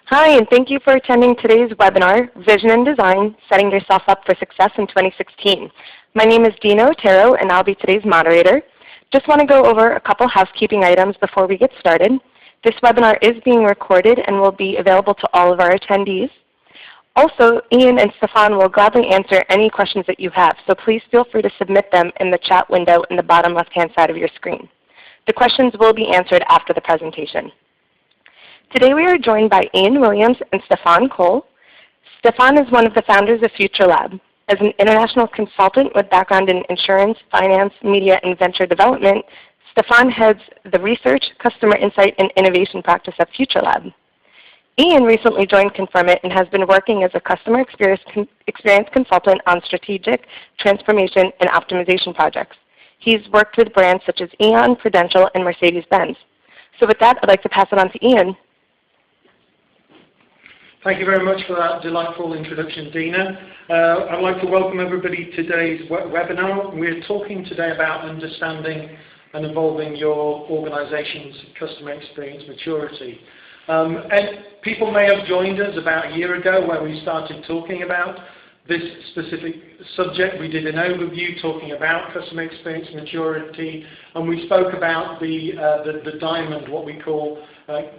Hi, and thank you for attending today's webinar, Vision and Design, Setting Yourself Up for Success in 2016. My name is Dina Otero, and I'll be today's moderator. Just want to go over a couple housekeeping items before we get started. This webinar is being recorded and will be available to all of our attendees. Also, Ian and Stefan will gladly answer any questions that you have, so please feel free to submit them in the chat window in the bottom left-hand side of your screen. The questions will be answered after the presentation. Today we are joined by Ian Williams and Stefan Kolle. Stefan is one of the founders of Futurelab. As an international consultant with background in insurance, finance, media, and venture development, Stefan heads the research, customer insight, and innovation practice at Futurelab. Ian recently joined Confirmit and has been working as a customer experience consultant on strategic transformation and optimization projects. He's worked with brands such as Aon, Prudential, and Mercedes-Benz. So with that, I'd like to pass it on to Ian. Thank you very much for that delightful introduction, Dina. I'd like to welcome everybody to today's webinar. We're talking today about understanding and evolving your organization's customer experience maturity. And people may have joined us about a year ago where we started talking about this specific subject. We did an overview talking about customer experience maturity, and we spoke about the diamond, what we call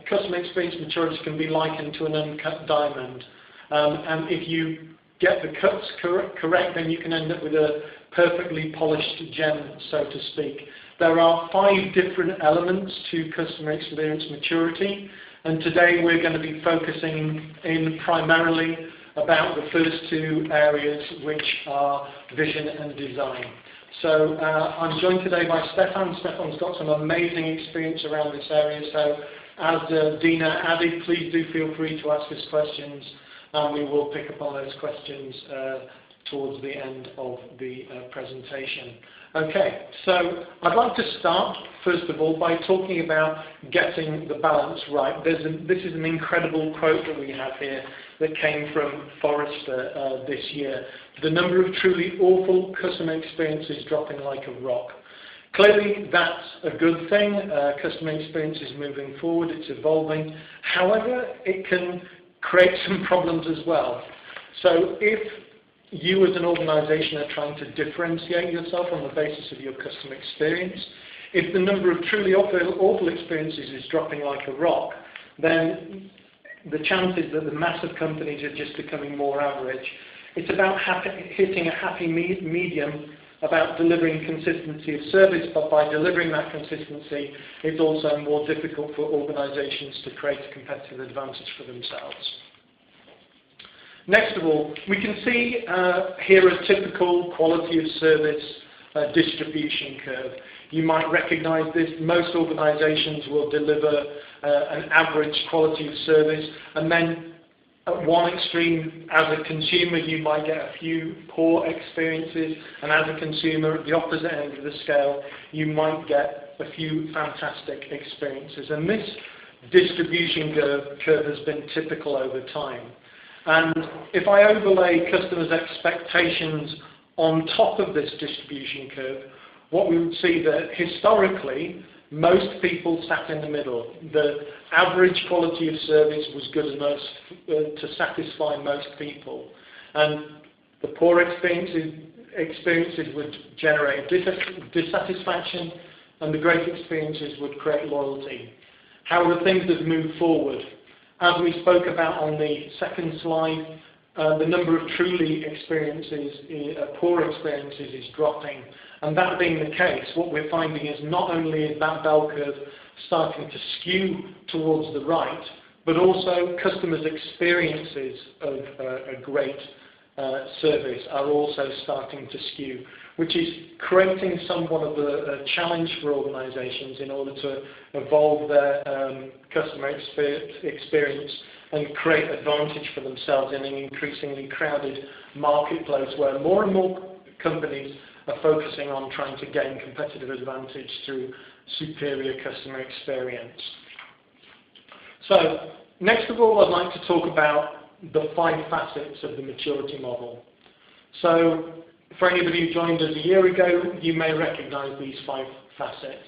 customer experience maturity can be likened to an uncut diamond. And if you get the cuts correct, then you can end up with a perfectly polished gem, so to speak. There are 5 different elements to customer experience maturity, and today we're going to be focusing in primarily about the first 2 areas, which are vision and design. So I'm joined today by Stefan. Stefan's got some amazing experience around this area, so as Dina added, please do feel free to ask us questions, and we will pick up on those questions towards the end of the presentation. Okay, so I'd like to start, first of all, by talking about getting the balance right. This is an incredible quote that we have here that came from Forrester this year. The number of truly awful customer experiences dropping like a rock. Clearly, that's a good thing. Customer experience is moving forward, it's evolving. However, it can create some problems as well. So if you as an organization are trying to differentiate yourself on the basis of your customer experience, if the number of truly awful experiences is dropping like a rock, then the chances that the massive companies are just becoming more average. It's about hitting a happy medium, about delivering consistency of service, but by delivering that consistency, it's also more difficult for organizations to create a competitive advantage for themselves. Next of all, we can see here a typical quality of service distribution curve. You might recognize this. Most organizations will deliver an average quality of service, and then at one extreme, as a consumer, you might get a few poor experiences, and as a consumer, at the opposite end of the scale, you might get a few fantastic experiences. And this distribution curve has been typical over time. And if I overlay customers' expectations on top of this distribution curve, what we would see that historically, most people sat in the middle. The average quality of service was good enough to satisfy most people. And the poor experiences would generate dissatisfaction, and the great experiences would create loyalty. However, things have moved forward. As we spoke about on the second slide, the number of truly poor experiences is dropping. And that being the case, what we're finding is not only is that bell curve starting to skew towards the right, but also customers' experiences of a great service are also starting to skew, which is creating somewhat of a challenge for organizations in order to evolve their customer experience and create advantage for themselves in an increasingly crowded marketplace where more and more companies are focusing on trying to gain competitive advantage through superior customer experience. So, next of all, I'd like to talk about the 5 facets of the maturity model. So, for anybody who joined us a year ago, you may recognize these 5 facets.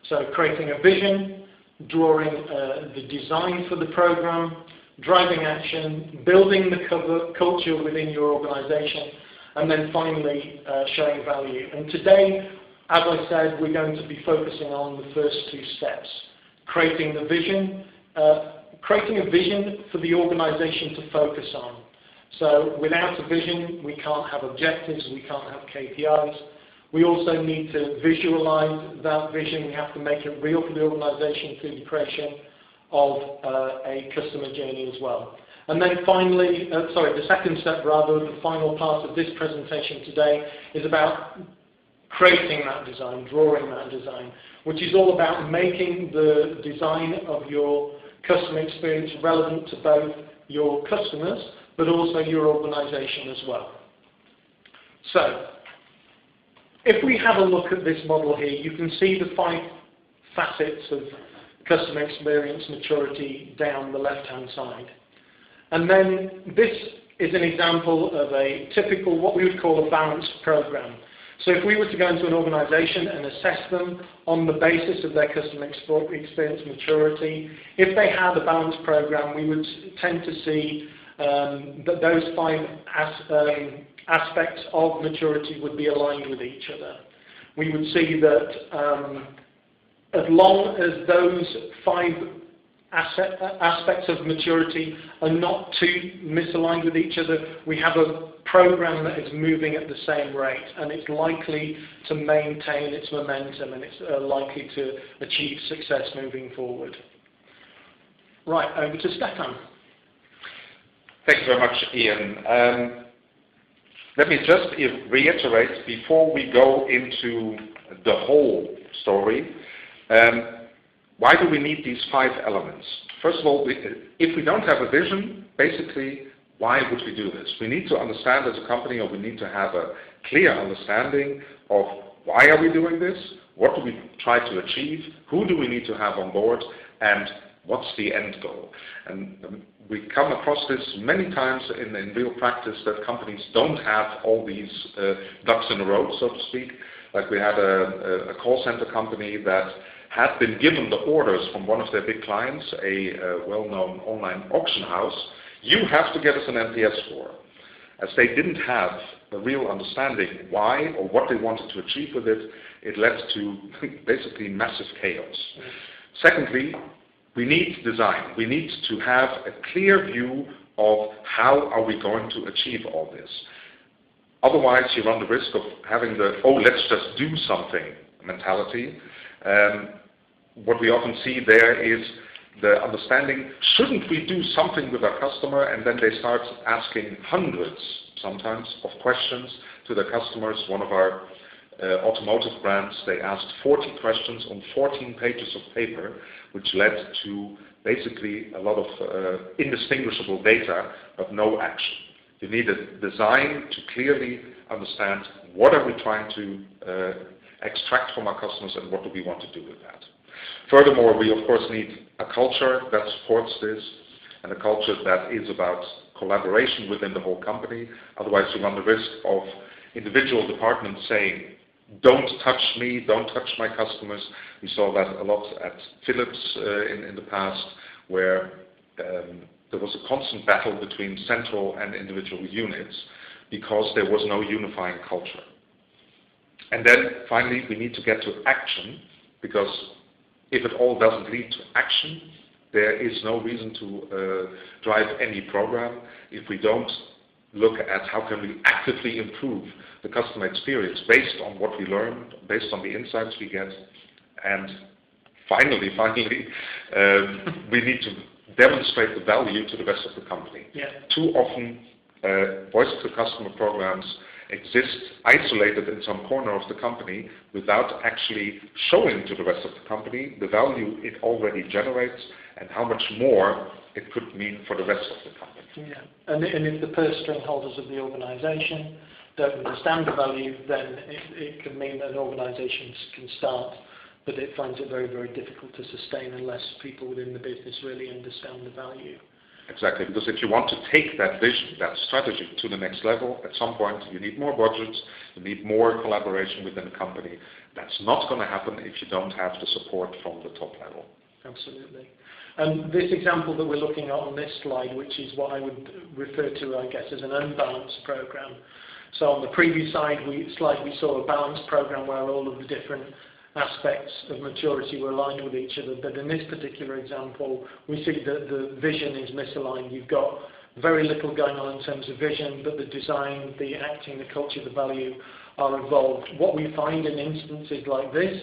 So, creating a vision, drawing the design for the program, driving action, building the culture within your organization, and then finally showing value. And today, as I said, we're going to be focusing on the first two steps, creating the vision, creating a vision for the organization to focus on. So without a vision, we can't have objectives, we can't have KPIs. We also need to visualize that vision. We have to make it real for the organization through the creation of a customer journey as well. And then finally, the second step rather, the final part of this presentation today is about creating that design, drawing that design, which is all about making the design of your customer experience relevant to both your customers but also your organization as well. So, if we have a look at this model here, you can see the 5 facets of customer experience maturity down the left-hand side. And then this is an example of a typical, what we would call a balanced program. So if we were to go into an organization and assess them on the basis of their customer experience maturity, if they had a balanced program, we would tend to see that those 5 aspects of maturity would be aligned with each other. We would see that as long as those 5 aspects of maturity are not too misaligned with each other, we have a program that is moving at the same rate, and it's likely to maintain its momentum, and it's likely to achieve success moving forward. Right, over to Stefan. Thank you very much, Ian. Let me just reiterate before we go into the whole story. Why do we need these 5 elements? First of all, if we don't have a vision, basically, why would we do this? We need to understand as a company, or we need to have a clear understanding of why are we doing this, what do we try to achieve, who do we need to have on board, and what's the end goal. And we come across this many times in real practice that companies don't have all these ducks in a row, so to speak. Like we had a call center company that had been given the orders from one of their big clients, a well-known online auction house. You have to get us an NPS score. As they didn't have a real understanding why or what they wanted to achieve with it, it led to basically massive chaos. Secondly, we need design. We need to have a clear view of how are we going to achieve all this. Otherwise, you run the risk of having the, oh, let's just do something mentality. What we often see there is the understanding, shouldn't we do something with our customer? And then they start asking hundreds, sometimes, of questions to their customers. One of our automotive brands, they asked 40 questions on 14 pages of paper, which led to basically a lot of indistinguishable data of no action. You need a design to clearly understand what are we trying to extract from our customers and what do we want to do with that. Furthermore, we of course need a culture that supports this, and a culture that is about collaboration within the whole company. Otherwise you run the risk of individual departments saying, don't touch me, don't touch my customers. We saw that a lot at Philips in the past, where there was a constant battle between central and individual units because there was no unifying culture. And then finally we need to get to action, because if it all doesn't lead to action, there is no reason to drive any program. If we don't look at how can we actively improve the customer experience based on what we learned, based on the insights we get, and finally, we need to demonstrate the value to the rest of the company. Yeah. Too often, voice to customer programs exist isolated in some corner of the company without actually showing to the rest of the company the value it already generates and how much more it could mean for the rest of the company. Yeah. And if the purse string holders of the organization don't understand the value, then it can mean that an organization can start, but it finds it very, very difficult to sustain unless people within the business really understand the value. Exactly, because if you want to take that vision, that strategy to the next level, at some point you need more budgets, you need more collaboration within the company. That's not going to happen if you don't have the support from the top level. Absolutely. And this example that we're looking at on this slide, which is what I would refer to, I guess, as an unbalanced program. So on the previous slide, we saw a balanced program where all of the different aspects of maturity were aligned with each other. But in this particular example, we see that the vision is misaligned. You've got very little going on in terms of vision, but the design, the acting, the culture, the value are involved. What we find in instances like this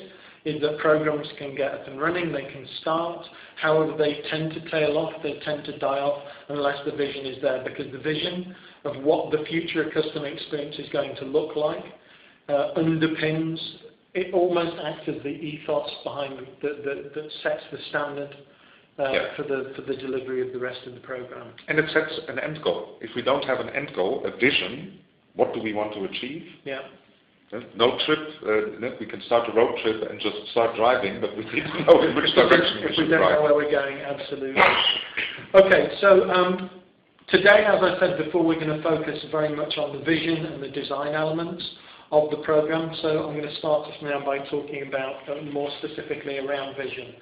is that programs can get up and running, they can start, however they tend to tail off, they tend to die off unless the vision is there, because the vision of what the future customer experience is going to look like underpins, it almost acts as the ethos behind that sets the standard for the delivery of the rest of the program. And it sets an end goal. If we don't have an end goal, a vision, what do we want to achieve? Yeah. No trip, we can start a road trip and just start driving, but we need to know in which direction we should drive. If we don't know where we're going, absolutely. Okay, so today, as I said before, we're going to focus very much on the vision and the design elements of the program. So I'm going to start just now by talking about more specifically around vision.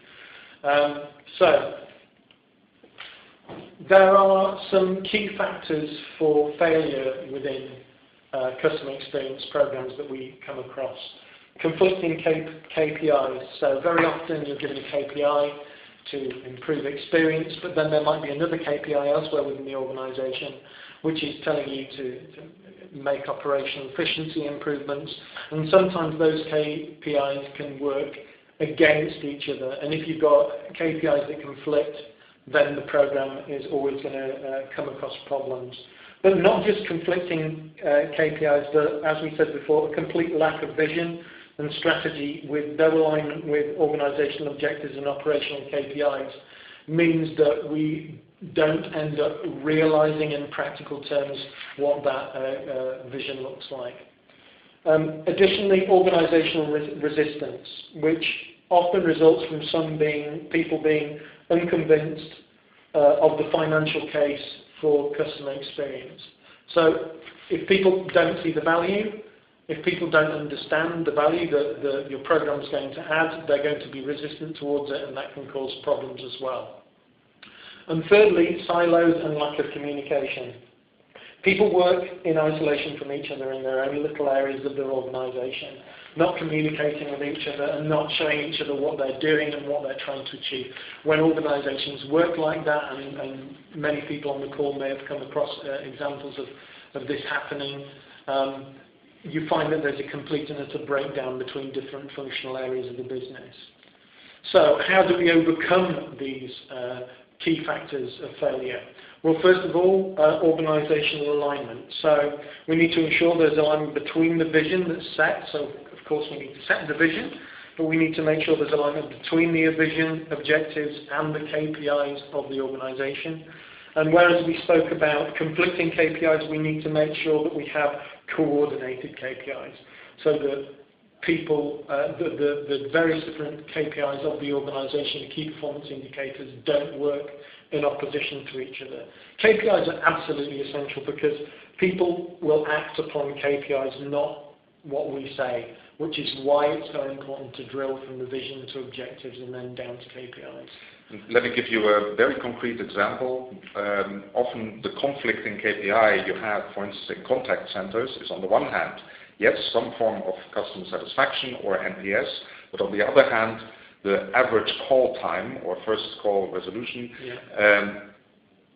So there are some key factors for failure within customer experience programs that we come across. Conflicting KPIs. So very often you're given a KPI to improve experience, but then there might be another KPI elsewhere within the organization which is telling you to make operational efficiency improvements, and sometimes those KPIs can work against each other, and if you've got KPIs that conflict, then the program is always going to come across problems. But not just conflicting KPIs, but as we said before, a complete lack of vision and strategy with no alignment with organizational objectives and operational KPIs means that we don't end up realizing in practical terms what that vision looks like. Additionally, organizational resistance, which often results from people being unconvinced of the financial case for customer experience. So if people don't see the value, if people don't understand the value that your program is going to add, they're going to be resistant towards it, and that can cause problems as well. And thirdly, silos and lack of communication. People work in isolation from each other in their own little areas of their organisation, not communicating with each other and not showing each other what they're doing and what they're trying to achieve. When organisations work like that, and many people on the call may have come across examples of this happening, you find that there's a complete and utter breakdown between different functional areas of the business. So how do we overcome these key factors of failure? Well, first of all, organisational alignment. So we need to ensure there's alignment between the vision that's set. So of course we need to set the vision, but we need to make sure there's alignment between the vision, objectives, and the KPIs of the organisation. And whereas we spoke about conflicting KPIs, we need to make sure that we have coordinated KPIs, so that people, the various different KPIs of the organisation, the key performance indicators, don't work in opposition to each other. KPIs are absolutely essential because people will act upon KPIs, not what we say, which is why it's so important to drill from the vision to objectives and then down to KPIs. Let me give you a very concrete example. Often the conflicting KPI you have, for instance, in contact centers is on the one hand, yes, some form of customer satisfaction or NPS, but on the other hand, the average call time or first call resolution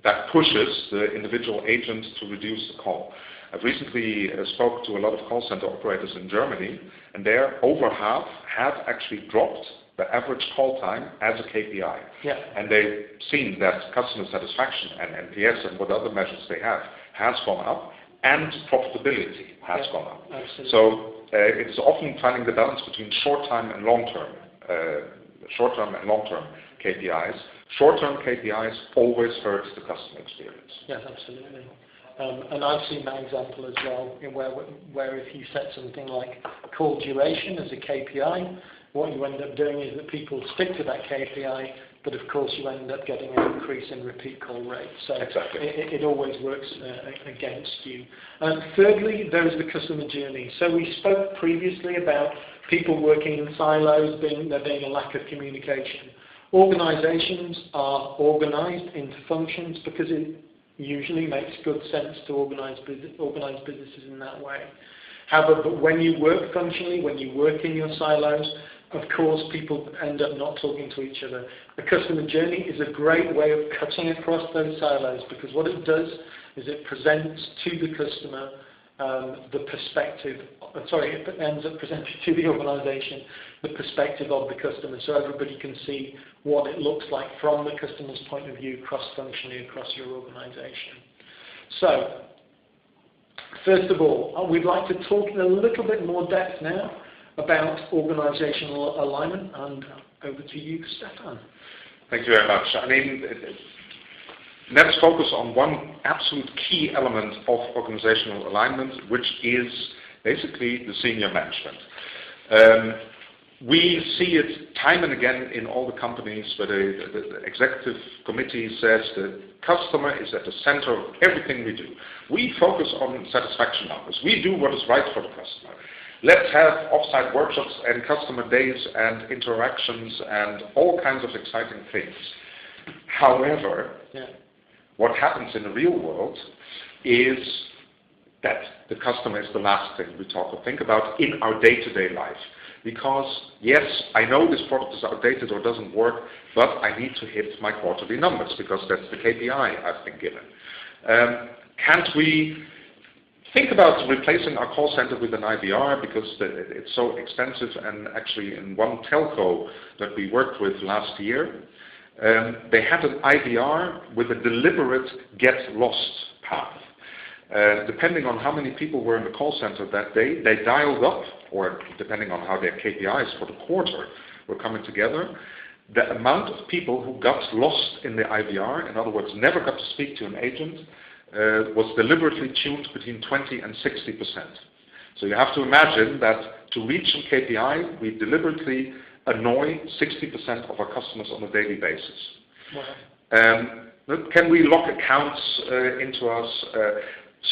that pushes the individual agent to reduce the call. I've recently spoke to a lot of call center operators in Germany, and there over half have actually dropped the average call time as a KPI. Yeah. And they've seen that customer satisfaction and NPS and what other measures they have has gone up, and profitability has gone up. Absolutely. So it's often finding the balance between short-term and long-term KPIs. Short-term KPIs always hurt the customer experience. Yes, absolutely. And I've seen that example as well, where if you set something like call duration as a KPI, what you end up doing is that people stick to that KPI, but of course you end up getting an increase in repeat call rate. So exactly. it always works against you. Thirdly, there is the customer journey. So we spoke previously about people working in silos, there being a lack of communication. Organizations are organized into functions because it usually makes good sense to organize businesses in that way. However, but when you work functionally, when you work in your silos, of course people end up not talking to each other. The customer journey is a great way of cutting across those silos, because what it does is it presents to the customer the perspective, it ends up presenting to the organization the perspective of the customer, so everybody can see what it looks like from the customer's point of view cross-functionally across your organization. So, first of all, we'd like to talk in a little bit more depth now about organizational alignment, and over to you, Stefan. Thank you very much. I mean, let's focus on one absolute key element of organizational alignment, which is basically the senior management. We see it time and again in all the companies where the executive committee says the customer is at the center of everything we do. We focus on satisfaction numbers. We do what is right for the customer. Let's have off-site workshops and customer days and interactions and all kinds of exciting things. However, what happens in the real world is that the customer is the last thing we think about in our day-to-day life. Because, yes, I know this product is outdated or doesn't work, but I need to hit my quarterly numbers because that's the KPI I've been given. Can't we think about replacing our call center with an IVR because it's so expensive? And actually in one telco that we worked with last year, they had an IVR with a deliberate get-lost path. Depending on how many people were in the call center that day, they dialed up, or depending on how their KPIs for the quarter were coming together, the amount of people who got lost in the IVR, in other words, never got to speak to an agent, was deliberately tuned between 20 and 60%. So you have to imagine that to reach a KPI, we deliberately annoy 60% of our customers on a daily basis. Wow. Can we lock accounts into us?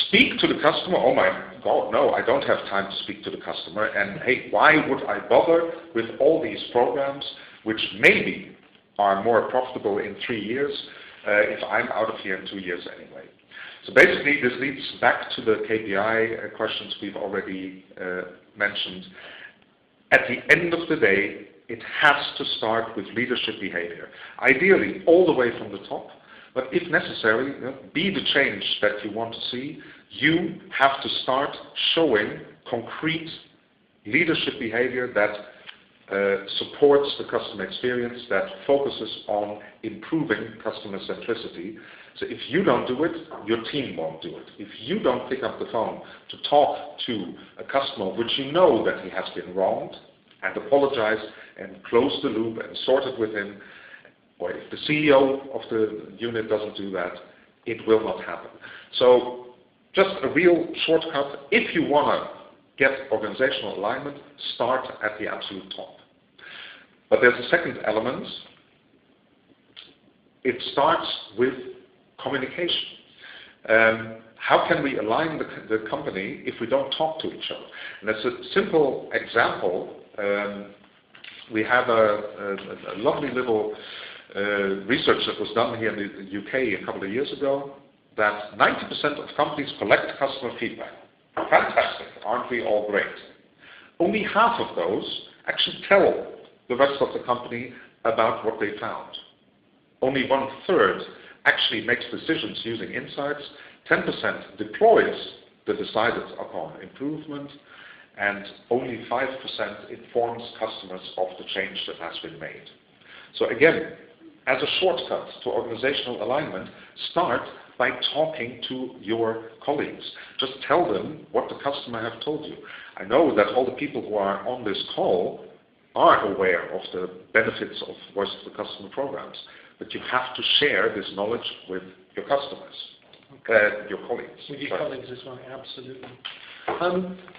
Speak to the customer? Oh my God, no, I don't have time to speak to the customer. And hey, why would I bother with all these programs, which maybe are more profitable in 3 years, if I'm out of here in 2 years anyway? So basically, this leads back to the KPI questions we've already mentioned. At the end of the day, it has to start with leadership behavior, ideally all the way from the top. But if necessary, be the change that you want to see. You have to start showing concrete leadership behavior that supports the customer experience, that focuses on improving customer centricity. So if you don't do it, your team won't do it. If you don't pick up the phone to talk to a customer which you know that he has been wronged, and apologize and close the loop and sort it with him, or if the CEO of the unit doesn't do that, it will not happen. So just a real shortcut, if you want to get organizational alignment, start at the absolute top. But there's a second element. It starts with communication. How can we align the company if we don't talk to each other? And as a simple example, we have a lovely little research that was done here in the UK a couple of years ago, that 90% of companies collect customer feedback. Fantastic, aren't we all great? Only half of those actually tell the rest of the company about what they found. Only 1/3 actually makes decisions using insights, 10% deploys the decided upon improvement, and only 5% informs customers of the change that has been made. So again, as a shortcut to organizational alignment, start by talking to your colleagues. Just tell them what the customer have told you. I know that all the people who are on this call are aware of the benefits of voice of the customer programs, but you have to share this knowledge with your customers, your colleagues. With your colleagues as well, absolutely.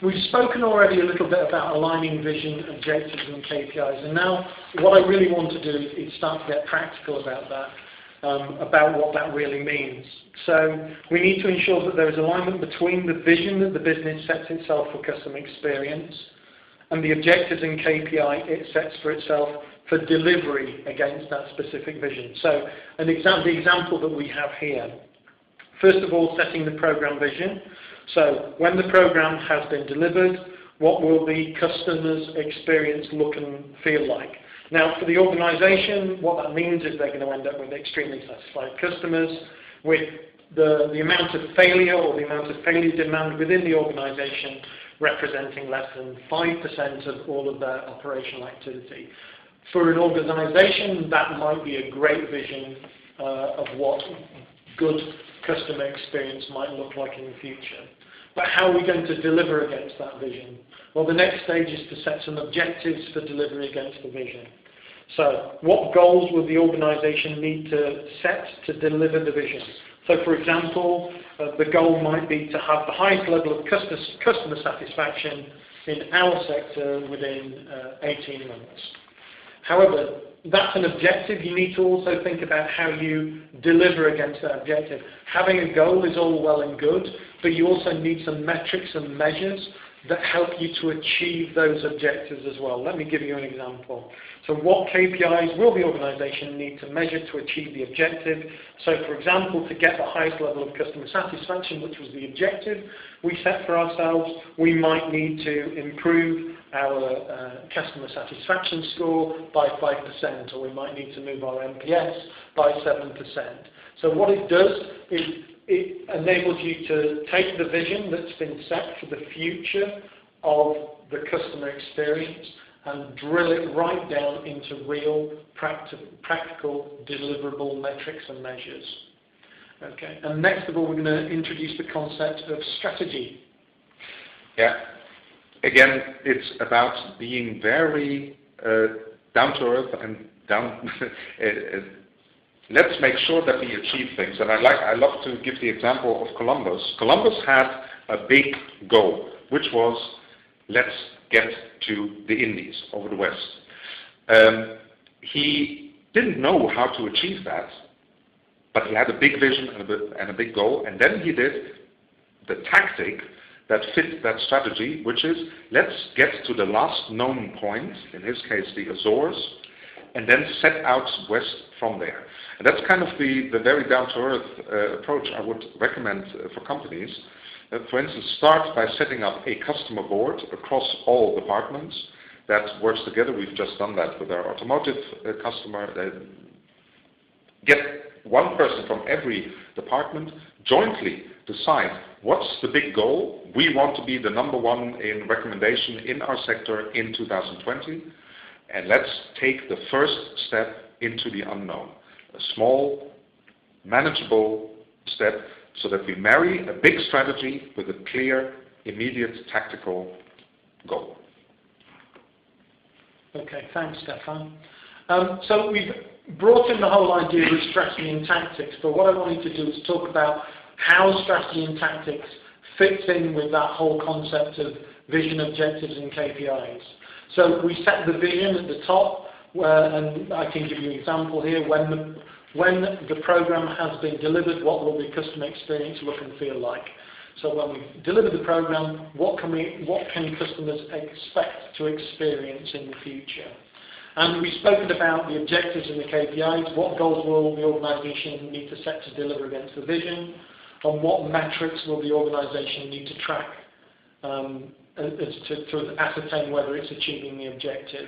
We've spoken already a little bit about aligning vision, objectives and KPIs, and now what I really want to do is start to get practical about that, about what that really means. So we need to ensure that there is alignment between the vision that the business sets itself for customer experience and the objectives and KPI it sets for itself for delivery against that specific vision. So the example that we have here, first of all, setting the program vision. So when the program has been delivered, what will the customer's experience look and feel like? Now, for the organization, what that means is they're going to end up with extremely satisfied customers, with the amount of failure or the amount of failure demand within the organization representing less than 5% of all of their operational activity. For an organization, that might be a great vision of what good customer experience might look like in the future. But how are we going to deliver against that vision? Well, the next stage is to set some objectives for delivery against the vision. So what goals will the organization need to set to deliver the vision? So for example, the goal might be to have the highest level of customer satisfaction in our sector within 18 months. However, that's an objective. You need to also think about how you deliver against that objective. Having a goal is all well and good, but you also need some metrics and measures that help you to achieve those objectives as well. Let me give you an example. So what KPIs will the organization need to measure to achieve the objective? So for example, to get the highest level of customer satisfaction, which was the objective we set for ourselves, we might need to improve our customer satisfaction score by 5%, or we might need to move our NPS by 7%. So what it does is it enables you to take the vision that's been set for the future of the customer experience and drill it right down into real, practical, deliverable metrics and measures. Okay. And next of all, we're going to introduce the concept of strategy. Yeah. Again, it's about being very down to earth and down. Let's make sure that we achieve things. And I love to give the example of Columbus. Columbus had a big goal, which was let's get to the Indies over the West. He didn't know how to achieve that, but he had a big vision and a big goal, and then he did the tactic that fit that strategy, which is let's get to the last known point, in his case the Azores, and then set out west from there. And that's kind of the very down-to-earth approach I would recommend for companies. For instance, start by setting up a customer board across all departments that works together. We've just done that with our automotive customer. Get one person from every department, jointly decide what's the big goal. We want to be the #1 in recommendation in our sector in 2020, and let's take the first step into the unknown. A small, manageable step so that we marry a big strategy with a clear, immediate tactical goal. Okay, thanks, Stefan. So we've brought in the whole idea of strategy and tactics, but what I wanted to do is talk about how strategy and tactics fits in with that whole concept of vision, objectives, and KPIs. So we set the vision at the top, and I can give you an example here. When the program has been delivered, what will the customer experience look and feel like? So when we deliver the program, what can customers expect to experience in the future? And we've spoken about the objectives and the KPIs. What goals will the organization need to set to deliver against the vision? And what metrics will the organization need to track to ascertain whether it's achieving the objective?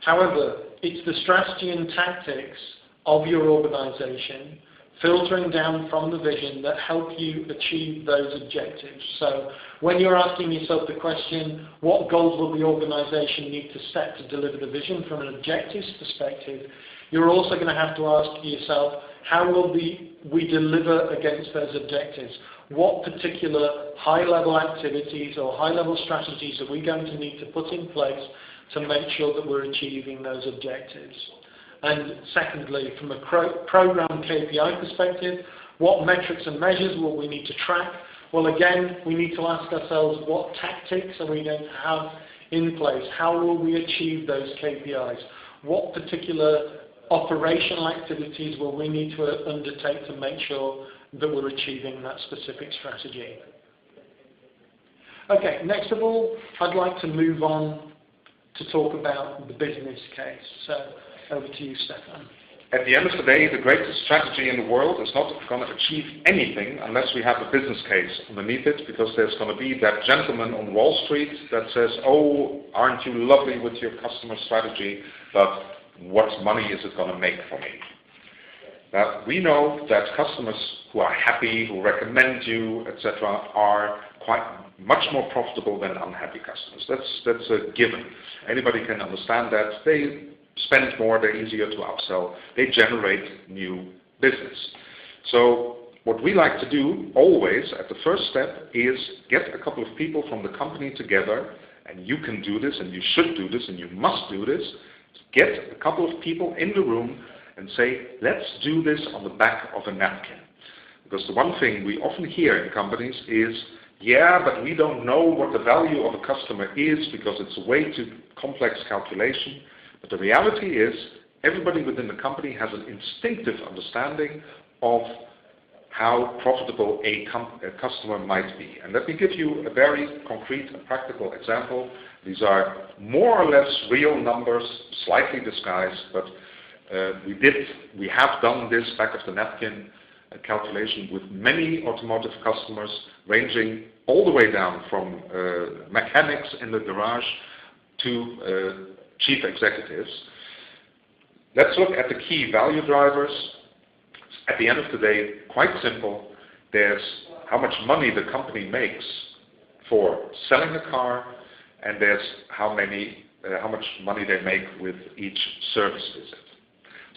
However, it's the strategy and tactics of your organization filtering down from the vision that help you achieve those objectives. So when you're asking yourself the question, what goals will the organization need to set to deliver the vision from an objectives perspective, you're also going to have to ask yourself, how will we deliver against those objectives? What particular high-level activities or high-level strategies are we going to need to put in place to make sure that we're achieving those objectives? And secondly, from a program KPI perspective, what metrics and measures will we need to track? Well, again, we need to ask ourselves, what tactics are we going to have in place? How will we achieve those KPIs? What particular operational activities will we need to undertake to make sure that we're achieving that specific strategy? Okay, next of all, I'd like to move on to talk about the business case. So Over to you, Stefan. At the end of the day, the greatest strategy in the world is not going to achieve anything unless we have a business case underneath it, because there's going to be that gentleman on Wall Street that says, oh, aren't you lovely with your customer strategy, but what money is it going to make for me? Now, we know that customers who are happy, who recommend you, etc., are quite much more profitable than unhappy customers. That's a given. Anybody can understand that. They spend more, they're easier to upsell, they generate new business. So what we like to do always at the first step is get a couple of people from the company together, and you can do this, and you should do this, and you must do this. Get a couple of people in the room and say, let's do this on the back of a napkin. Because the one thing we often hear in companies is, yeah, but we don't know what the value of a customer is because it's a way too complex calculation. But the reality is, everybody within the company has an instinctive understanding of how profitable a customer might be. And let me give you a very concrete and practical example. These are more or less real numbers, slightly disguised, but we have done this back of the napkin calculation with many automotive customers, ranging all the way down from mechanics in the garage to chief executives. Let's look at the key value drivers. At the end of the day, quite simple. There's how much money the company makes for selling a car, and there's how much money they make with each service visit.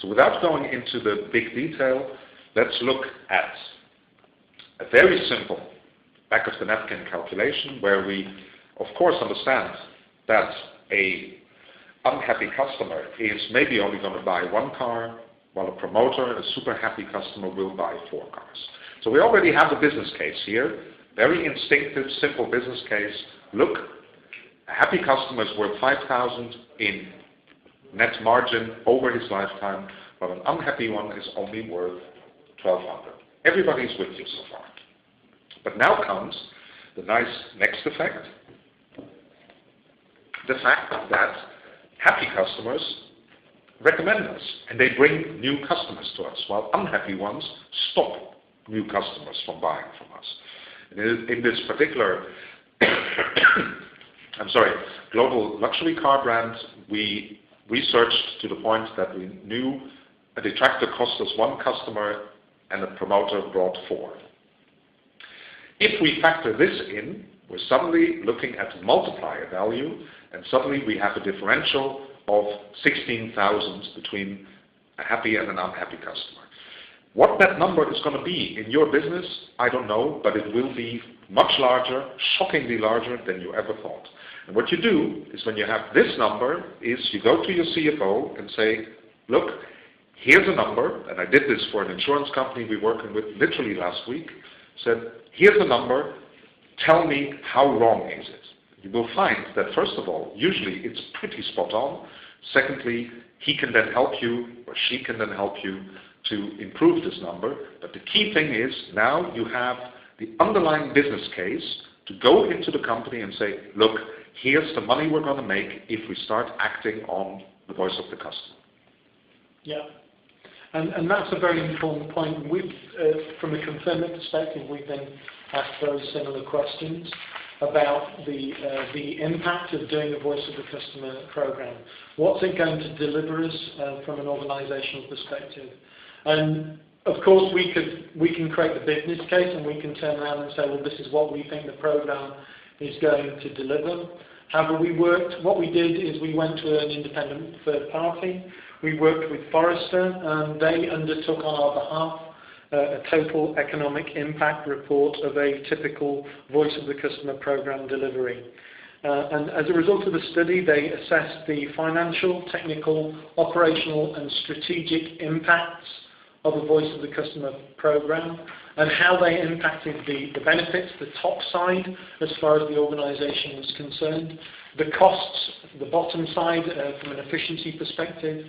So without going into the big detail, let's look at a very simple back of the napkin calculation where we, of course, understand that a unhappy customer is maybe only going to buy one car, while a promoter, a super happy customer, will buy 4 cars. So we already have a business case here, very instinctive, simple business case. Look, a happy customer is worth 5,000 in net margin over his lifetime, but an unhappy one is only worth 1,200. Everybody's with you so far. But now comes the nice next effect, the fact that happy customers recommend us, and they bring new customers to us, while unhappy ones stop new customers from buying from us. In this particular global luxury car brand, we researched to the point that we knew a detractor cost us 1 customer and a promoter brought 4. If we factor this in, we're suddenly looking at multiplier value, and suddenly we have a differential of 16,000 between a happy and an unhappy customer. What that number is going to be in your business, I don't know, but it will be much larger, shockingly larger than you ever thought. And what you do is, when you have this number, is you go to your CFO and say, look, here's a number, and I did this for an insurance company we're working with literally last week, said, here's a number, tell me how wrong is it? You will find that, first of all, usually it's pretty spot on. Secondly, he can then help you, or she can then help you to improve this number. But the key thing is, now you have the underlying business case to go into the company and say, look, here's the money we're going to make if we start acting on the voice of the customer. Yeah. And that's a very important point. From a Confirmit perspective, we've been asked very similar questions about the impact of doing the voice of the customer program. What's it going to deliver us from an organizational perspective? And of course, we can create the business case, and we can turn around and say, well, this is what we think the program is going to deliver. However, what we did is we went to an independent third party. We worked with Forrester, and they undertook on our behalf a total economic impact report of a typical voice of the customer program delivery. And as a result of the study, they assessed the financial, technical, operational, and strategic impacts of a voice of the customer program, and how they impacted the benefits, the top side, as far as the organization was concerned, the costs, the bottom side from an efficiency perspective,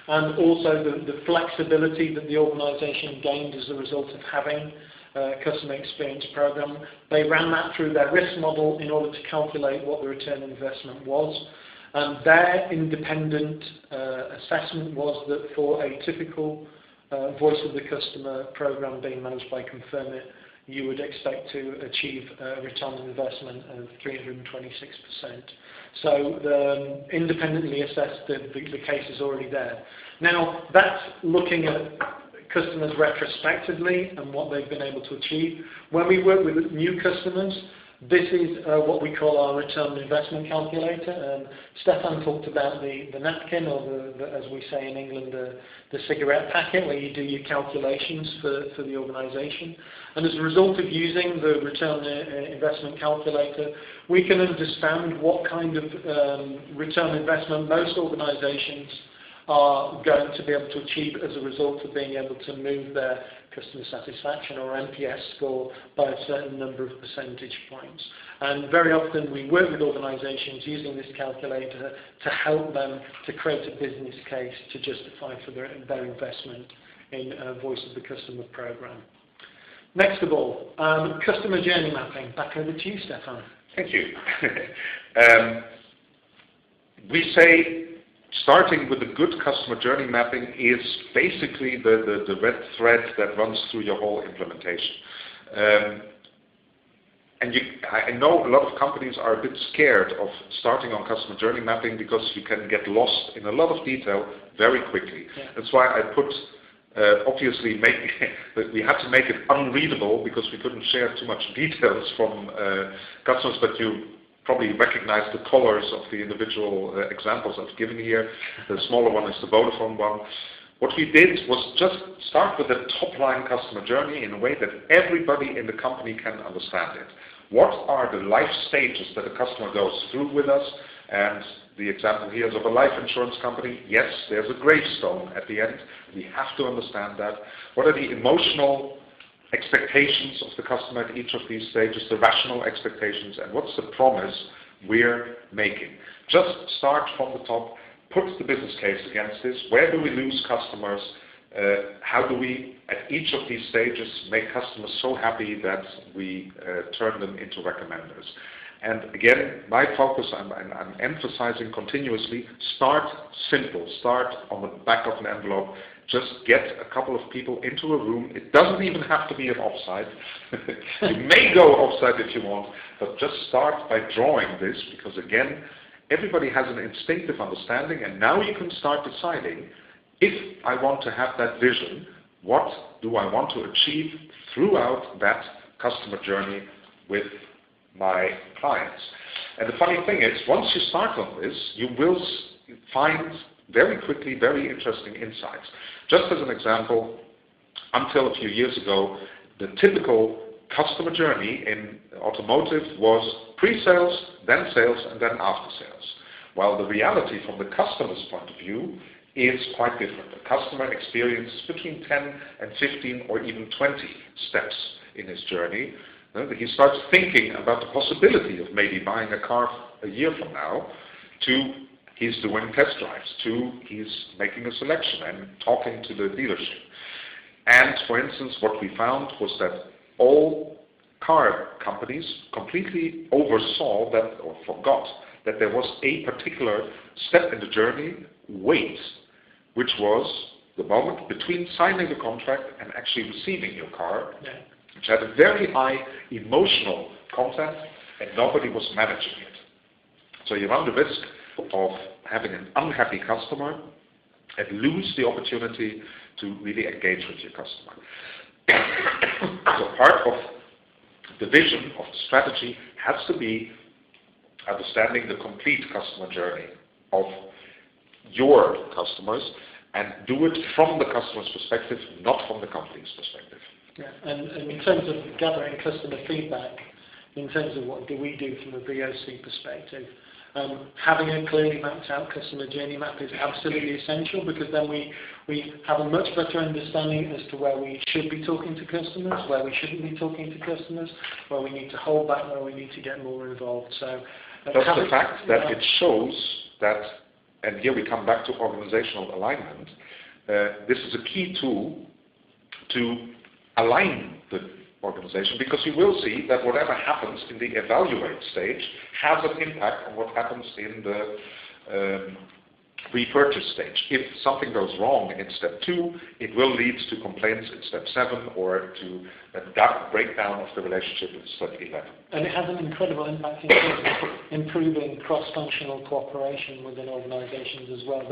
and also the flexibility that the organization gained as a result of having a customer experience program. They ran that through their risk model in order to calculate what the return on investment was. Their independent assessment was that for a typical voice of the customer program being managed by Confirmit, you would expect to achieve a return on investment of 326%. So independently assessed, the case is already there. Now, that's looking at customers retrospectively and what they've been able to achieve. When we work with new customers, this is what we call our return on investment calculator. Stefan talked about the napkin, or as we say in England, the cigarette packet, where you do your calculations for the organisation. And as a result of using the return on investment calculator, we can understand what kind of return on investment most organisations are going to be able to achieve as a result of being able to move their customer satisfaction or NPS score by a certain number of percentage points. And very often we work with organisations using this calculator to help them to create a business case to justify for their investment in Voice of the Customer program. Next of all, customer journey mapping. Back over to you, Stefan. Thank you. We say starting with a good customer journey mapping is basically the red thread that runs through your whole implementation. I know a lot of companies are a bit scared of starting on customer journey mapping because you can get lost in a lot of detail very quickly. Yeah. That's why I put, obviously, we had to make it unreadable because we couldn't share too much details from customers, but you probably recognize the colors of the individual examples I've given here. The smaller one is the Vodafone one. What we did was just start with the top-line customer journey in a way that everybody in the company can understand it. What are the life stages that a customer goes through with us? And the example here is of a life insurance company. Yes, there's a gravestone at the end. We have to understand that. What are the emotional expectations of the customer at each of these stages, the rational expectations, and what's the promise we're making? Just start from the top, put the business case against this. Where do we lose customers? How do we, at each of these stages, make customers so happy that we turn them into recommenders? And again, my focus, I'm emphasizing continuously, start simple, start on the back of an envelope. Just get a couple of people into a room. It doesn't even have to be an offsite. You may go offsite if you want, but just start by drawing this, because again, everybody has an instinctive understanding, and now you can start deciding, if I want to have that vision, what do I want to achieve throughout that customer journey with my clients? And the funny thing is, once you start on this, you will find very quickly very interesting insights. Just as an example, until a few years ago, the typical customer journey in automotive was pre-sales, then sales, and then after-sales. While the reality from the customer's point of view is quite different. The customer experiences between 10 and 15 or even 20 steps in his journey. He starts thinking about the possibility of maybe buying a car a year from now, to he's doing test drives, to he's making a selection and talking to the dealership. And for instance, what we found was that all car companies completely oversaw that, or forgot that there was a particular step in the journey, wait, which was the moment between signing the contract and actually receiving your car, which had a very high emotional content, and nobody was managing it. So you run the risk of having an unhappy customer and lose the opportunity to really engage with your customer. So part of the vision of the strategy has to be understanding the complete customer journey of your customers, and do it from the customer's perspective, not from the company's perspective. Yeah, and in terms of gathering customer feedback, in terms of what do we do from a VoC perspective, having a clearly mapped out customer journey map is absolutely essential, because then we have a much better understanding as to where we should be talking to customers, where we shouldn't be talking to customers, where we need to hold back, where we need to get more involved. So that's the fact that it shows that, and here we come back to organizational alignment, this is a key tool to align the organization, because you will see that whatever happens in the evaluate stage has an impact on what happens in the repurchase stage. If something goes wrong in step 2, it will lead to complaints in step 7 or to a breakdown of the relationship in step 11. And it has an incredible impact in terms of improving cross-functional cooperation within organizations as well.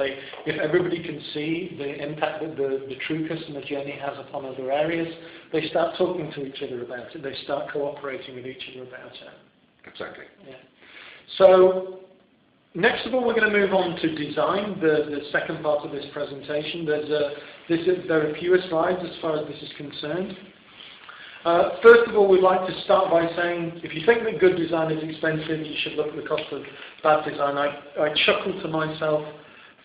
If everybody can see the impact that the true customer journey has upon other areas, they start talking to each other about it. They start cooperating with each other about it. Exactly. Yeah. So, next of all, we're going to move on to design, the second part of this presentation. There are fewer slides as far as this is concerned. First of all, we'd like to start by saying, if you think that good design is expensive, you should look at the cost of bad design. I chuckled to myself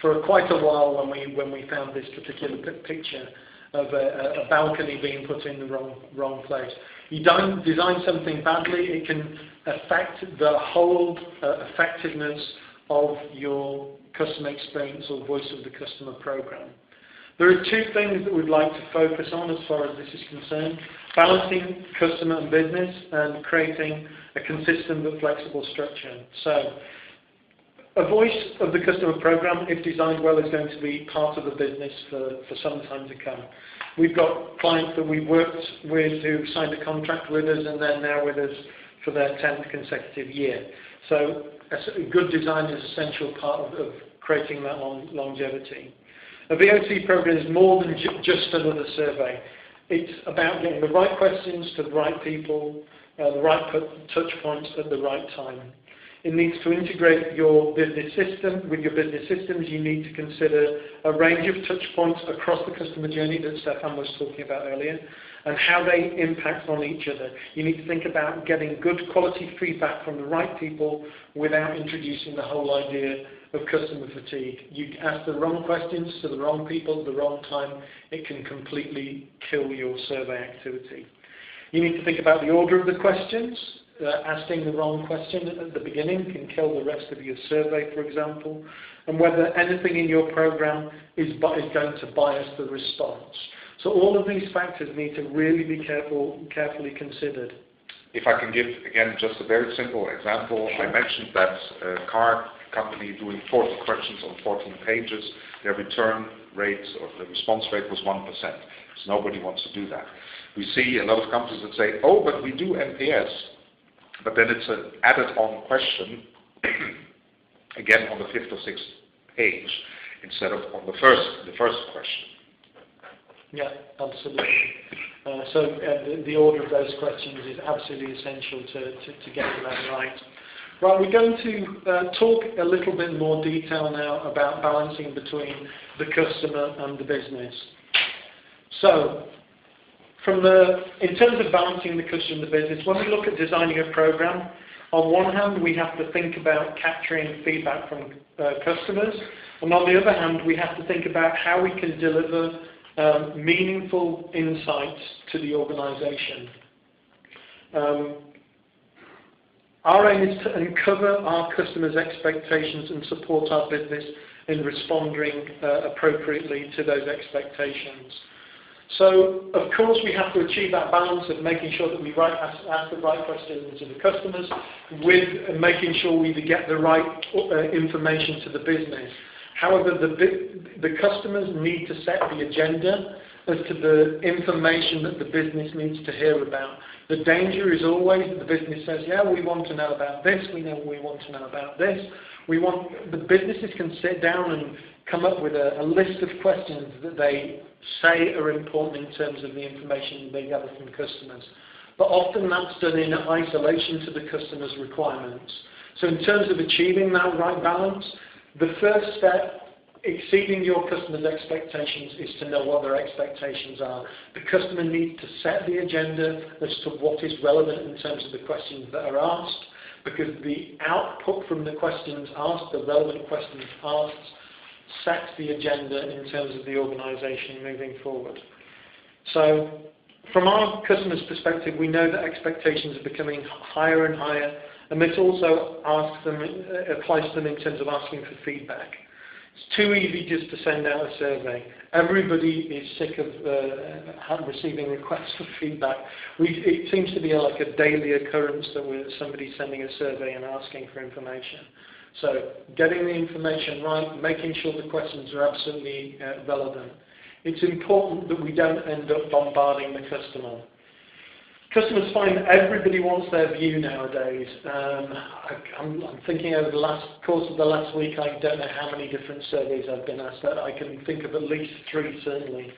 for quite a while when we found this particular picture of a balcony being put in the wrong place. You don't design something badly, it can affect the whole effectiveness of your customer experience or voice of the customer program. There are two things that we'd like to focus on as far as this is concerned: balancing customer and business and creating a consistent but flexible structure. So, a voice of the customer program, if designed well, is going to be part of the business for some time to come. We've got clients that we've worked with who signed a contract with us and they're now with us for their 10th consecutive year. So a good design is an essential part of creating that longevity. A VoC program is more than just another survey. It's about getting the right questions to the right people, the right touch points at the right time. It needs to integrate your business system. With your business systems, you need to consider a range of touch points across the customer journey that Stefan was talking about earlier, and how they impact on each other. You need to think about getting good quality feedback from the right people without introducing the whole idea of customer fatigue. You ask the wrong questions to the wrong people at the wrong time, it can completely kill your survey activity. You need to think about the order of the questions. Asking the wrong question at the beginning can kill the rest of your survey, for example, and whether anything in your program is going to bias the response. So all of these factors need to really be carefully considered. If I can give, again, just a very simple example. I mentioned that a car company doing 40 questions on 14 pages, their return rate or the response rate was 1%. So nobody wants to do that. We see a lot of companies that say, oh, but we do NPS, but then it's an added-on question, again on the 5th or 6th page, instead of on the first question. Yeah, absolutely. So the order of those questions is absolutely essential to get that right. Right, we're going to talk a little bit more detail now about balancing between the customer and the business. So, in terms of balancing the customer and the business, when we look at designing a program, on one hand we have to think about capturing feedback from customers, and on the other hand we have to think about how we can deliver meaningful insights to the organization. Our aim is to uncover our customers' expectations and support our business in responding appropriately to those expectations. So, of course, we have to achieve that balance of making sure that we ask the right questions to the customers with making sure we get the right information to the business. However, the customers need to set the agenda as to the information that the business needs to hear about. The danger is always that the business says, yeah, we want to know about this, we want to know about this. The businesses can sit down and come up with a list of questions that they say are important in terms of the information they gather from customers. But often that's done in isolation to the customer's requirements. So in terms of achieving that right balance, the first step, exceeding your customer's expectations, is to know what their expectations are. The customer needs to set the agenda as to what is relevant in terms of the questions that are asked, because the output from the questions asked, the relevant questions asked, sets the agenda in terms of the organization moving forward. So from our customer's perspective, we know that expectations are becoming higher and higher, and this also applies to them in terms of asking for feedback. It's too easy just to send out a survey. Everybody is sick of receiving requests for feedback. It seems to be like a daily occurrence that somebody's sending a survey and asking for information. So getting the information right, making sure the questions are absolutely relevant. It's important that we don't end up bombarding the customer. Customers find that everybody wants their view nowadays. I'm thinking over the course of the last week, I don't know how many different surveys I've been asked. I can think of at least 3 certainly.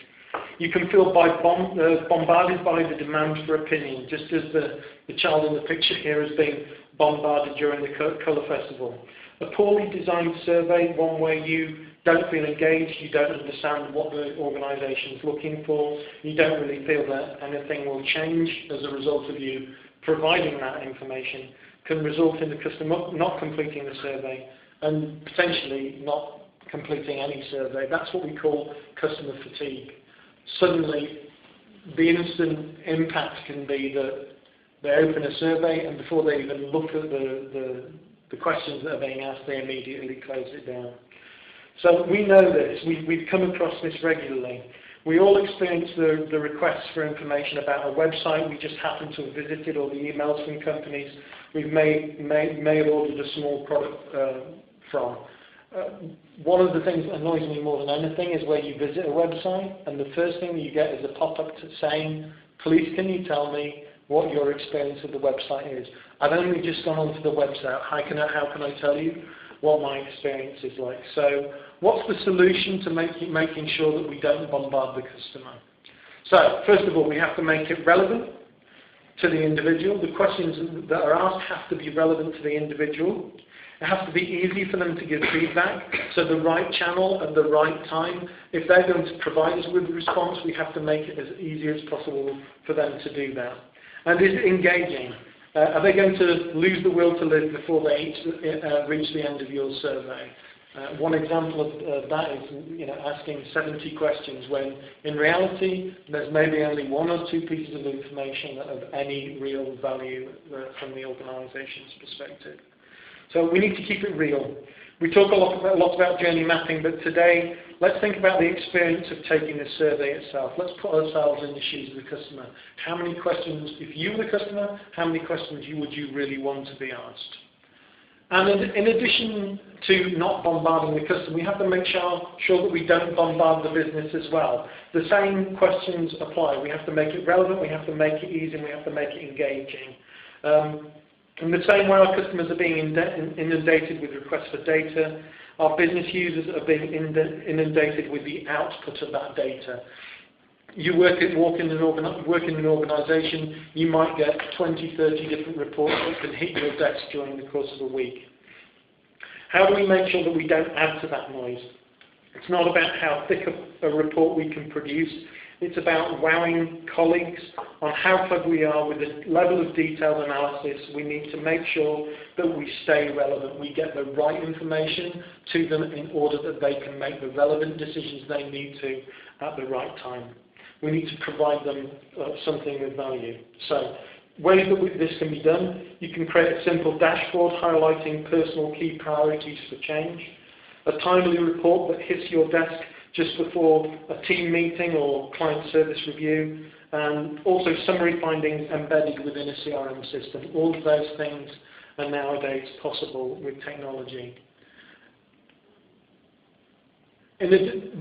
You can feel bombarded by the demand for opinion, just as the child in the picture here has been bombarded during the Colour Festival. A poorly designed survey, one where you don't feel engaged, you don't understand what the organisation is looking for, you don't really feel that anything will change as a result of you providing that information, can result in the customer not completing the survey and potentially not completing any survey. That's what we call customer fatigue. Suddenly, the instant impact can be that they open a survey and before they even look at the questions that are being asked, they immediately close it down. So we know this. We've come across this regularly. We all experience the requests for information about a website we just happen to have visited, or the emails from companies we've may have ordered a small product from. One of the things that annoys me more than anything is where you visit a website and the first thing you get is a pop-up saying, please can you tell me what your experience of the website is. I've only just gone onto the website. How can I tell you what my experience is like? So what's the solution to making sure that we don't bombard the customer? So first of all, we have to make it relevant to the individual. The questions that are asked have to be relevant to the individual. It has to be easy for them to give feedback, so the right channel at the right time. If they're going to provide us with a response, we have to make it as easy as possible for them to do that. And is it engaging? Are they going to lose the will to live before they reach the end of your survey? One example of that is asking 70 questions when in reality there's maybe only 1 or 2 pieces of information of any real value from the organisation's perspective. So we need to keep it real. We talk a lot about journey mapping, but today let's think about the experience of taking the survey itself. Let's put ourselves in the shoes of the customer. How many questions, if you were the customer, how many questions would you really want to be asked? And in addition to not bombarding the customer, we have to make sure that we don't bombard the business as well. The same questions apply. We have to make it relevant, we have to make it easy, and we have to make it engaging. In the same way our customers are being inundated with requests for data, our business users are being inundated with the output of that data. You work in an organisation, you might get 20, 30 different reports that can hit your desk during the course of a week. How do we make sure that we don't add to that noise? It's not about how thick a report we can produce. It's about wowing colleagues on how clever we are with the level of detailed analysis. We need to make sure that we stay relevant. We get the right information to them in order that they can make the relevant decisions they need to at the right time. We need to provide them something with value. So ways that this can be done: you can create a simple dashboard highlighting personal key priorities for change, a timely report that hits your desk just before a team meeting or client service review, and also summary findings embedded within a CRM system. All of those things are nowadays possible with technology. And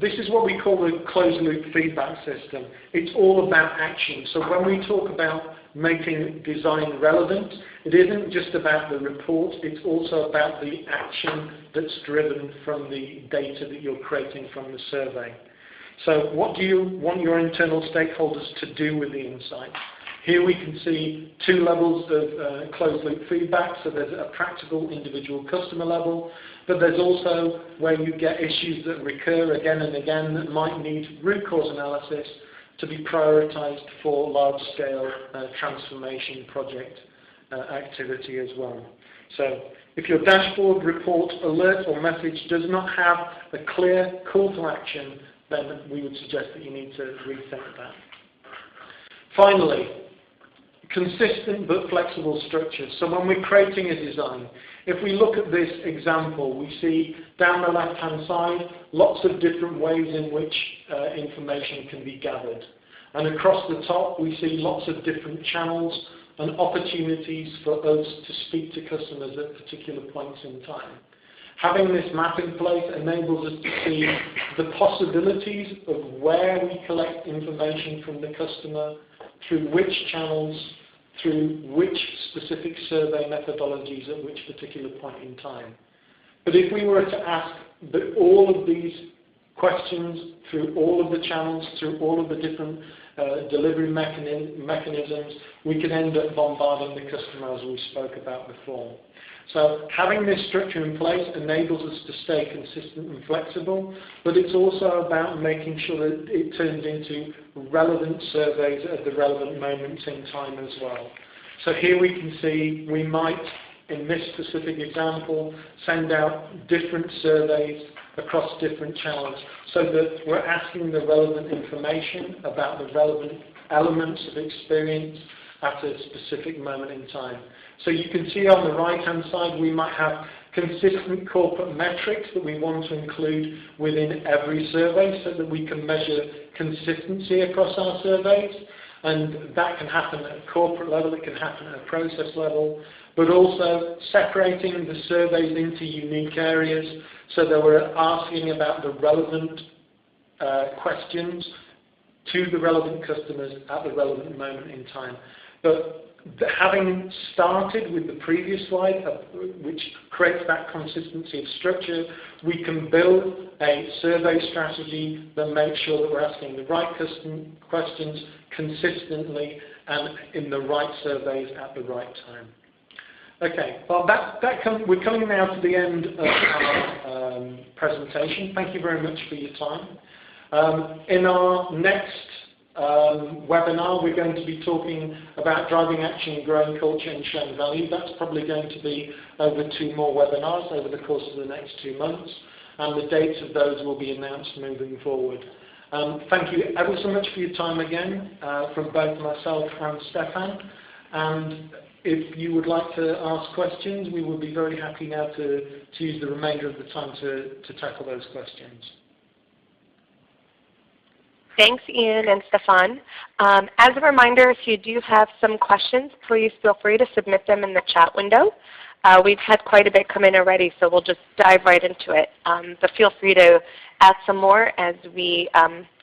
this is what we call the closed-loop feedback system. It's all about action. So when we talk about making design relevant, it isn't just about the report, it's also about the action that's driven from the data that you're creating from the survey. So what do you want your internal stakeholders to do with the insight? Here we can see 2 levels of closed-loop feedback. So there's a practical individual customer level, but there's also where you get issues that recur again and again that might need root cause analysis to be prioritized for large-scale transformation project activity as well. So if your dashboard, report, alert or message does not have a clear call to action, then we would suggest that you need to rethink that. Finally, consistent but flexible structures. So when we're creating a design, if we look at this example, we see down the left-hand side lots of different ways in which information can be gathered. And across the top, we see lots of different channels and opportunities for us to speak to customers at particular points in time. Having this map in place enables us to see the possibilities of where we collect information from the customer, through which channels, through which specific survey methodologies at which particular point in time. But if we were to ask all of these questions through all of the channels, through all of the different delivery mechanisms, we could end up bombarding the customer as we spoke about before. So having this structure in place enables us to stay consistent and flexible, but it's also about making sure that it turns into relevant surveys at the relevant moments in time as well. So here we can see we might, in this specific example, send out different surveys across different channels so that we're asking the relevant information about the relevant elements of experience at a specific moment in time. So you can see on the right-hand side we might have consistent corporate metrics that we want to include within every survey so that we can measure consistency across our surveys. And that can happen at a corporate level, it can happen at a process level, but also separating the surveys into unique areas so that we're asking about the relevant questions to the relevant customers at the relevant moment in time. But having started with the previous slide, which creates that consistency of structure, we can build a survey strategy that makes sure that we're asking the right questions consistently and in the right surveys at the right time. Okay, well we're coming now to the end of our presentation. Thank you very much for your time. In our next webinar, we're going to be talking about driving action, growing culture and showing value. That's probably going to be over 2 more webinars over the course of the next 2 months, and the dates of those will be announced moving forward. Thank you ever so much for your time again from both myself and Stefan, and if you would like to ask questions, we will be very happy now to use the remainder of the time to tackle those questions. Thanks, Ian and Stefan. As a reminder, if you do have some questions, please feel free to submit them in the chat window. We've had quite a bit come in already, so we'll just dive right into it. But feel free to add some more as we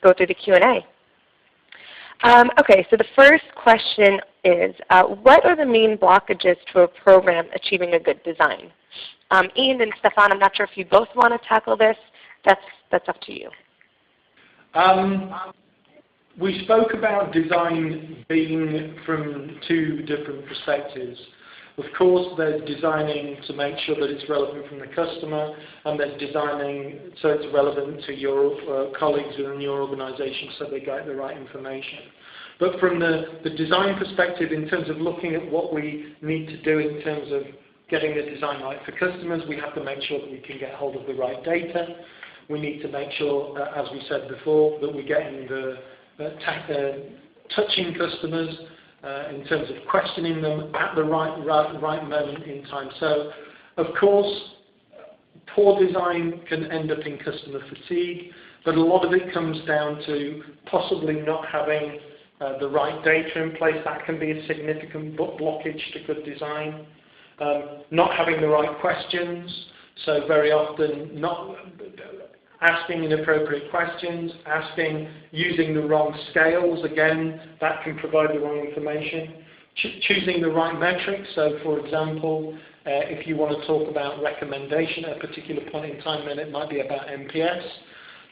go through the Q&A. Okay, so the first question is, what are the main blockages to a program achieving a good design? Ian and Stefan, I'm not sure if you both want to tackle this. That's up to you. We spoke about design being from 2 different perspectives. Of course, there's designing to make sure that it's relevant from the customer, and there's designing so it's relevant to your colleagues within your organization so they get the right information. But from the design perspective, in terms of looking at what we need to do in terms of getting the design right for customers, we have to make sure that we can get hold of the right data. We need to make sure, as we said before, that we're getting touching customers in terms of questioning them at the right moment in time. So, of course, poor design can end up in customer fatigue, but a lot of it comes down to possibly not having the right data in place. That can be a significant blockage to good design. Not having the right questions, so very often not asking inappropriate questions, using the wrong scales, again, that can provide the wrong information. Choosing the right metrics, so for example, if you want to talk about recommendation at a particular point in time, then it might be about NPS,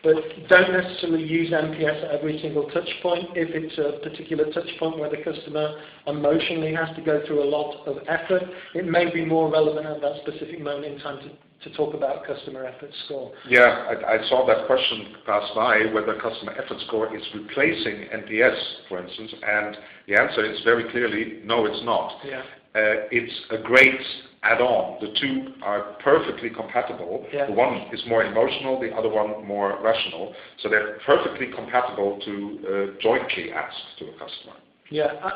but don't necessarily use NPS at every single touch point. If it's a particular touch point where the customer emotionally has to go through a lot of effort, it may be more relevant at that specific moment in time to talk about customer effort score. Yeah, I saw that question pass by, whether customer effort score is replacing NPS, for instance, and the answer is very clearly, no, it's not. Yeah. It's a great add-on. The 2 are perfectly compatible. Yeah. The one is more emotional, the other one more rational. So they're perfectly compatible to jointly ask to a customer. Yeah,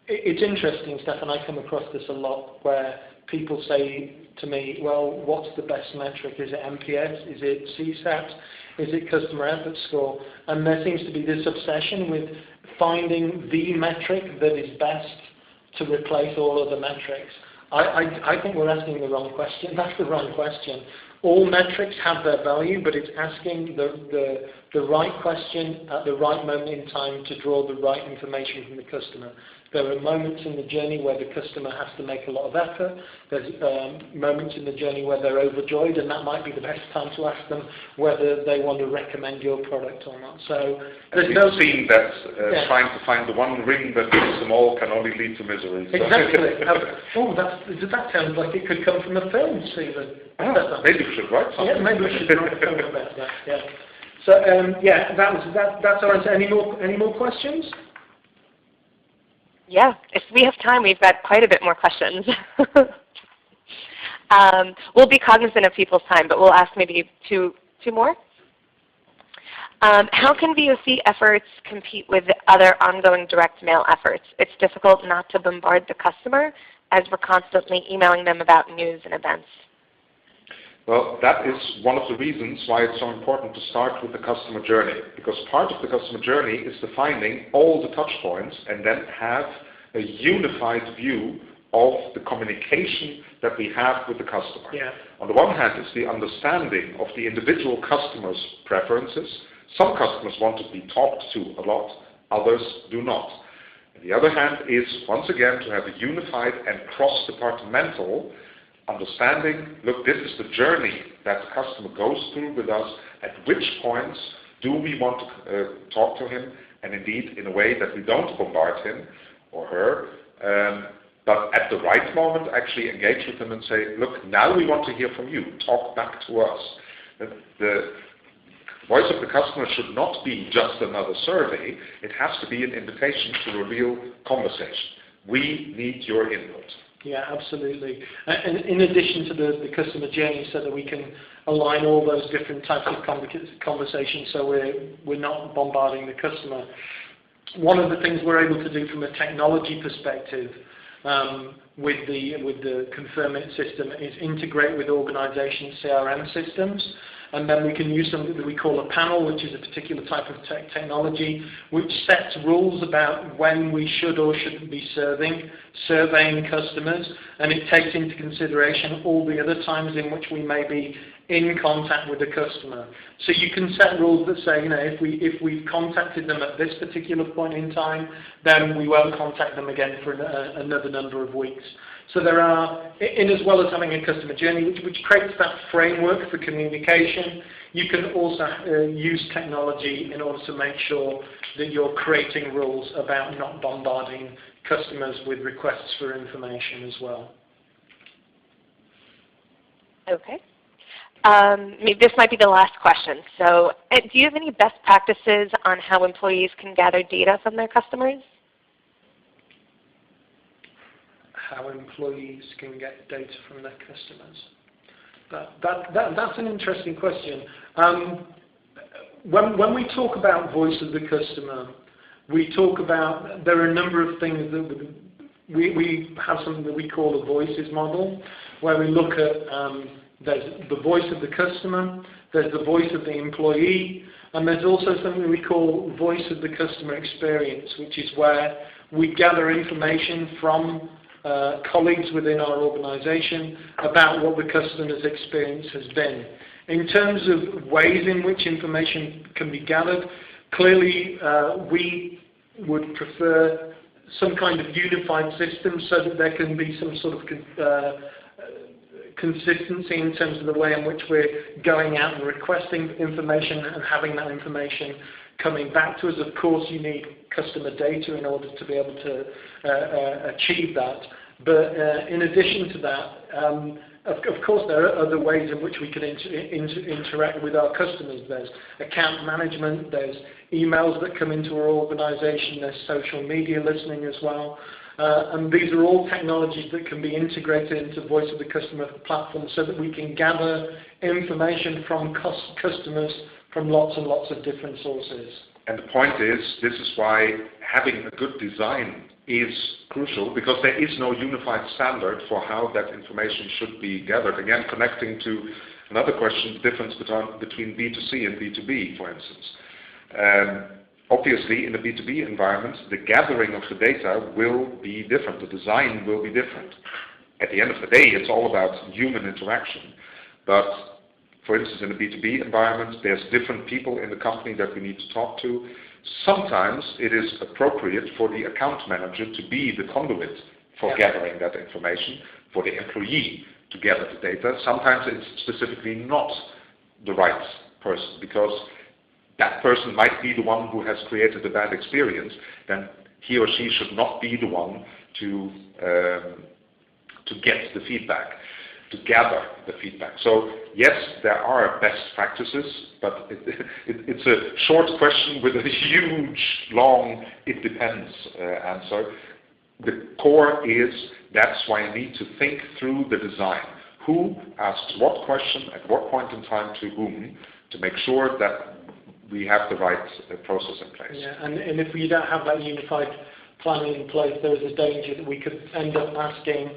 it's interesting, Stefan, I come across this a lot where people say to me, well, what's the best metric? Is it NPS? Is it CSAT? Is it customer effort score? And there seems to be this obsession with finding the metric that is best to replace all other metrics. I think we're asking the wrong question. That's the wrong question. All metrics have their value, but it's asking the right question at the right moment in time to draw the right information from the customer. There are moments in the journey where the customer has to make a lot of effort. There's moments in the journey where they're overjoyed, and that might be the best time to ask them whether they want to recommend your product or not. So there's no seen that trying to find the one ring that fits them all can only lead to misery. So. Exactly. That sounds like it could come from a film, Stephen. Maybe we should write something. Yeah, maybe we should write a film about that. Yeah. So that's our answer. Any more questions? Yeah, if we have time, we've got quite a bit more questions. We'll be cognizant of people's time, but we'll ask maybe two more. How can VoC efforts compete with other ongoing direct mail efforts? It's difficult not to bombard the customer as we're constantly emailing them about news and events. Well, that is one of the reasons why it's so important to start with the customer journey, because part of the customer journey is defining all the touch points and then have a unified view of the communication that we have with the customer. Yeah. On the one hand, it's the understanding of the individual customer's preferences. Some customers want to be talked to a lot, others do not. On the other hand is, once again, to have a unified and cross-departmental understanding, look, this is the journey that the customer goes through with us, at which points do we want to talk to him, and indeed in a way that we don't bombard him or her, but at the right moment actually engage with them and say, look, now we want to hear from you, talk back to us. The voice of the customer should not be just another survey, it has to be an invitation to a real conversation. We need your input. Yeah, absolutely. And in addition to the customer journey, so that we can align all those different types of conversations, so we're not bombarding the customer. One of the things we're able to do from a technology perspective with the Confirmit system is integrate with organization CRM systems. And then we can use something that we call a panel, which is a particular type of technology, which sets rules about when we should or shouldn't be surveying customers, and it takes into consideration all the other times in which we may be in contact with the customer. So you can set rules that say, if we've contacted them at this particular point in time, then we won't contact them again for another number of weeks. So there are, as well as having a customer journey, which creates that framework for communication, you can also use technology in order to make sure that you're creating rules about not bombarding customers with requests for information as well. Okay. This might be the last question. So do you have any best practices on how employees can gather data from their customers? How employees can get data from their customers. That's an interesting question. When we talk about voice of the customer, we talk about, there are a number of things that we have something that we call a voices model, where we look at there's the voice of the customer, there's the voice of the employee, and there's also something we call voice of the customer experience, which is where we gather information from colleagues within our organization about what the customer's experience has been. In terms of ways in which information can be gathered, clearly we would prefer some kind of unified system so that there can be some sort of consistency in terms of the way in which we're going out and requesting information and having that information coming back to us. Of course, you need customer data in order to be able to achieve that. But in addition to that, of course, there are other ways in which we can interact with our customers. There's account management, there's emails that come into our organization, there's social media listening as well. And these are all technologies that can be integrated into Voice of the Customer platform so that we can gather information from customers from lots and lots of different sources. And the point is, this is why having a good design is crucial, because there is no unified standard for how that information should be gathered. Again, connecting to another question, the difference between B2C and B2B, for instance. Obviously, in the B2B environment, the gathering of the data will be different. The design will be different. at the end of the day, it's all about human interaction. But for instance, in a B2B environment, there's different people in the company that we need to talk to. Sometimes it is appropriate for the account manager to be the conduit for gathering that information, for the employee to gather the data. Sometimes it's specifically not the right person, because that person might be the one who has created a bad experience. Then he or she should not be the one to get the feedback, to gather the feedback. So yes, there are best practices, but it's a short question with a huge, long, it depends answer. The core is, that's why I need to think through the design. Who asks what question at what point in time to whom, to make sure that we have the right process in place. Yeah, and if we don't have that unified planning in place, there is a danger that we could end up asking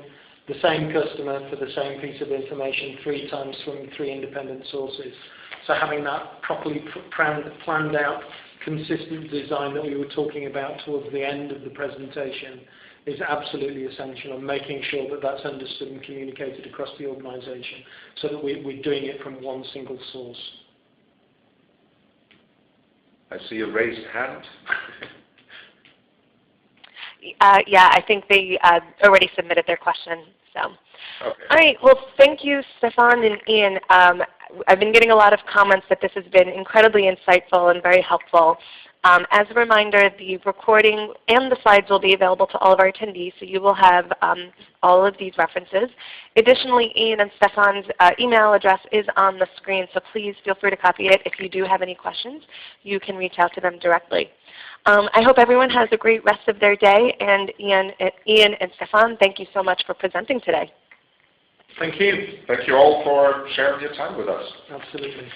the same customer for the same piece of information 3 times from 3 independent sources. So having that properly planned out, consistent design that we were talking about towards the end of the presentation is absolutely essential, and making sure that that's understood and communicated across the organisation so that we're doing it from one single source. I see a raised hand. Yeah, I think they already submitted their question. So, Okay. All right. Well, thank you, Stefan and Ian. I've been getting a lot of comments that this has been incredibly insightful and very helpful. As a reminder, the recording and the slides will be available to all of our attendees, so you will have all of these references. Additionally, Ian and Stefan's email address is on the screen, so please feel free to copy it. If you do have any questions, you can reach out to them directly. I hope everyone has a great rest of their day, and Ian and Stefan, thank you so much for presenting today. Thank you. Thank you all for sharing your time with us. Absolutely.